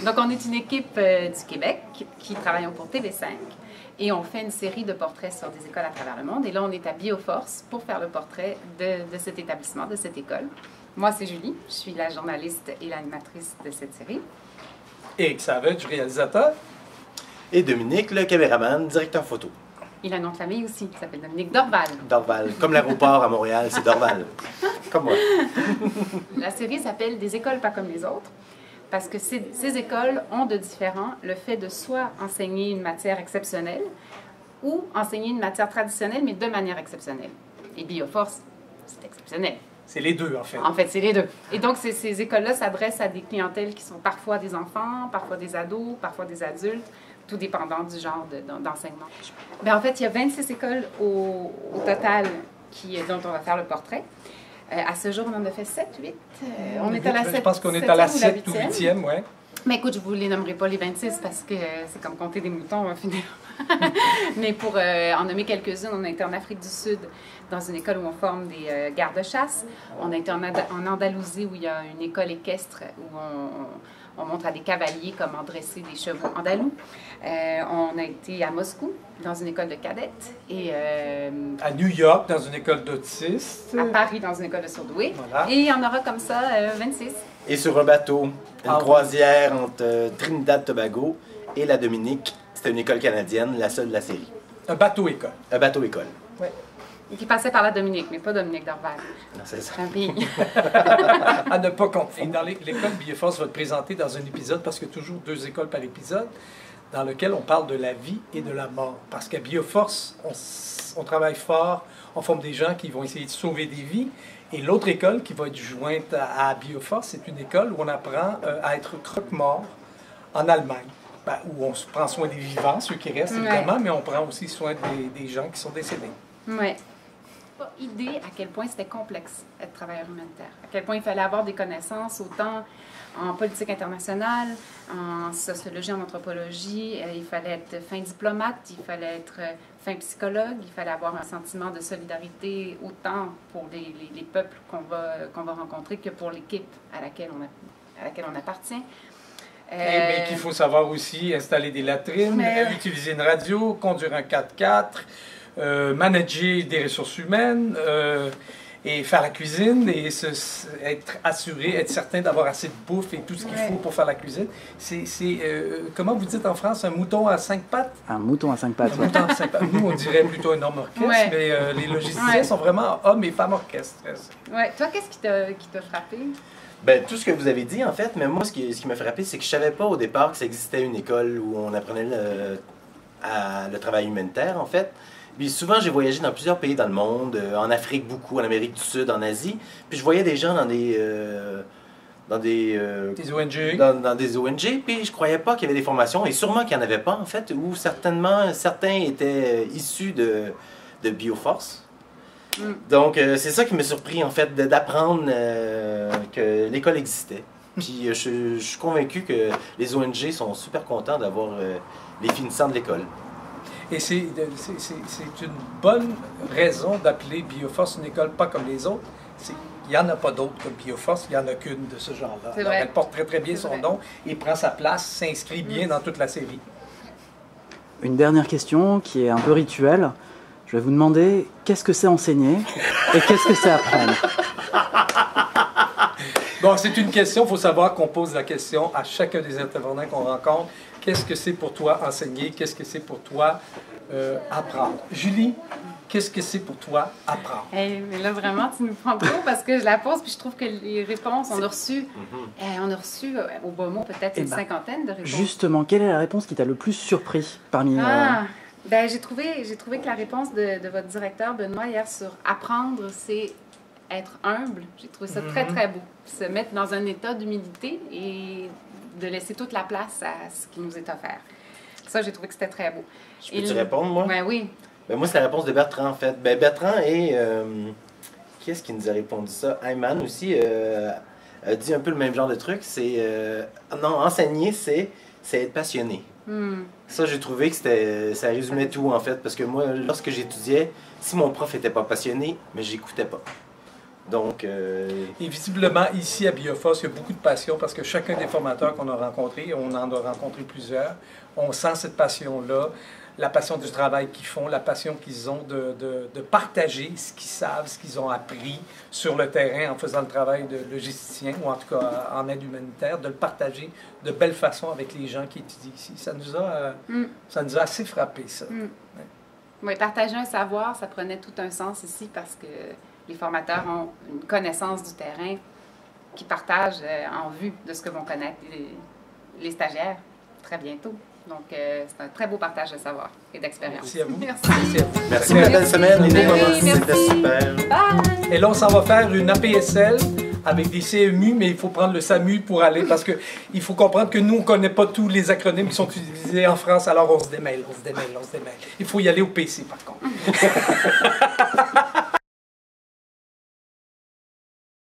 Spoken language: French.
Donc, on est une équipe du Québec qui travaille pour TV5 et on fait une série de portraits sur des écoles à travers le monde. Et là, on est à Bioforce pour faire le portrait de cet établissement, de cette école. Moi, c'est Julie. Je suis la journaliste et l'animatrice de cette série. Éric Savage, réalisateur. Et Dominique, le caméraman, directeur photo. Il a un nom de famille aussi, il s'appelle Dominique Dorval. Dorval, comme l'aéroport à Montréal, c'est Dorval. Comme moi. La série s'appelle « Des écoles pas comme les autres » parce que ces écoles ont de différents le fait de soit enseigner une matière exceptionnelle ou enseigner une matière traditionnelle, mais de manière exceptionnelle. Et Bioforce, c'est exceptionnel. C'est les deux, en fait. En fait, c'est les deux. Et donc, ces écoles-là s'adressent à des clientèles qui sont parfois des enfants, parfois des ados, parfois des adultes, tout dépendant du genre d'enseignement. Bien, en fait, il y a 26 écoles au total dont on va faire le portrait. À ce jour, on en a fait 7, 8. On est à la 7e. Je pense qu'on est à la 7 ou 8e, oui. Mais écoute, je ne vous les nommerai pas les 26 parce que c'est comme compter des moutons, on va finir. Mais pour en nommer quelques-unes, on a été en Afrique du Sud, dans une école où on forme des gardes-chasse. On a été en Andalousie, où il y a une école équestre, où on montre à des cavaliers comment dresser des chevaux andalous. On a été à Moscou, dans une école de cadettes. Et, à New York, dans une école d'autistes. À Paris, dans une école de surdoués. Voilà. Et il y en aura comme ça 26. Et sur un bateau, une croisière entre Trinidad Tobago et la Dominique. C'était une école canadienne, la seule de la série. Un bateau-école. Un bateau-école. Oui. Et qui passait par la Dominique, mais pas Dominique Dorval. Non, c'est ça. C'est un pays. À ne pas confondre. Dans l'école Bioforce va te présenter dans un épisode, parce qu'il y a toujours 2 écoles par épisode, dans lequel on parle de la vie et de la mort. Parce qu'à Bioforce, on travaille fort, on forme des gens qui vont essayer de sauver des vies. Et l'autre école qui va être jointe à Bioforce, c'est une école où on apprend à être croque-mort en Allemagne. Ben, où on se prend soin des vivants, ceux qui restent évidemment, mais on prend aussi soin des gens qui sont décédés. Oui. Pas idée à quel point c'était complexe être travailleur humanitaire. À quel point il fallait avoir des connaissances autant en politique internationale, en sociologie, en anthropologie. Il fallait être fin diplomate, il fallait être fin psychologue, il fallait avoir un sentiment de solidarité autant pour les peuples qu'on va rencontrer que pour l'équipe à laquelle on appartient. Mais qu'il faut savoir aussi installer des latrines, utiliser une radio, conduire un 4x4, manager des ressources humaines et faire la cuisine et être assuré, être certain d'avoir assez de bouffe et tout ce qu'il faut pour faire la cuisine. C'est comment vous dites en France, un mouton à 5 pattes? Un mouton à 5 pattes, un mouton à 5 pattes. Nous, on dirait plutôt un homme orchestre, mais les logisticiens sont vraiment hommes et femmes orchestres. Ouais. Toi, qu'est-ce qui t'a frappé? Ben, tout ce que vous avez dit, en fait, mais moi, ce qui m'a frappé, c'est que je savais pas au départ que ça existait une école où on apprenait le travail humanitaire, en fait. Puis souvent, j'ai voyagé dans plusieurs pays dans le monde, en Afrique beaucoup, en Amérique du Sud, en Asie. Puis je voyais des gens dans des ONG. Dans des ONG, puis je croyais pas qu'il y avait des formations, et sûrement qu'il n'y en avait pas, en fait, ou certainement, certains étaient issus de Bioforce. Donc, c'est ça qui m'a surpris, en fait, d'apprendre que l'école existait. Puis, je suis convaincu que les ONG sont super contents d'avoir les finissants de l'école. Et c'est une bonne raison d'appeler Bioforce une école pas comme les autres. Il n'y en a pas d'autres comme Bioforce, il n'y en a qu'une de ce genre-là. Elle porte très très bien son nom et prend sa place, s'inscrit bien dans toute la série. Une dernière question qui est un peu rituelle. Je vais vous demander qu'est-ce que c'est enseigner et qu'est-ce que c'est apprendre. Bon, c'est une question, il faut savoir qu'on pose la question à chacun des intervenants qu'on rencontre. Qu'est-ce que c'est pour toi enseigner? Qu'est-ce que c'est pour toi apprendre? Julie, qu'est-ce que c'est pour toi apprendre? Hey, mais là, vraiment, tu nous prends trop parce que je la pose puis je trouve que les réponses, on a reçu au bas mot peut-être une cinquantaine de réponses. Justement, quelle est la réponse qui t'a le plus surpris parmi... Ben, j'ai trouvé que la réponse de votre directeur, Benoît, hier sur apprendre, c'est être humble. J'ai trouvé ça très, très beau. Se mettre dans un état d'humilité et de laisser toute la place à ce qui nous est offert. Ça, j'ai trouvé que c'était très beau. Je peux-tu répondre, moi? Ben oui. Ben, moi, c'est la réponse de Bertrand, en fait. Ben, Bertrand et... qui est-ce qui nous a répondu ça? Ayman aussi a dit un peu le même genre de truc. C'est... non, enseigner, c'est être passionné. Ça, j'ai trouvé que ça résumait tout, en fait, parce que moi, lorsque j'étudiais, si mon prof n'était pas passionné, mais j'écoutais pas. Donc, Et visiblement, ici à Bioforce, il y a beaucoup de passion parce que chacun des formateurs qu'on a rencontrés, on en a rencontré plusieurs, on sent cette passion-là, la passion du travail qu'ils font, la passion qu'ils ont de partager ce qu'ils savent, ce qu'ils ont appris sur le terrain en faisant le travail de logisticien ou en tout cas en aide humanitaire, de le partager de belle façon avec les gens qui étudient ici. Ça nous a assez frappé, ça. Ouais. Oui, partager un savoir, ça prenait tout un sens ici parce que les formateurs ont une connaissance du terrain qui partagent en vue de ce que vont connaître les stagiaires très bientôt. Donc, c'est un très beau partage de savoir et d'expérience. Merci à vous. Merci. Merci à vous. merci pour la belle semaine, les beaux moments. Merci. C'était super. Bye! Et là, on s'en va faire une APSL avec des CMU, mais il faut prendre le SAMU pour aller, parce qu'il faut comprendre que nous, on ne connaît pas tous les acronymes qui sont utilisés en France, alors on se démêle. Il faut y aller au PC, par contre.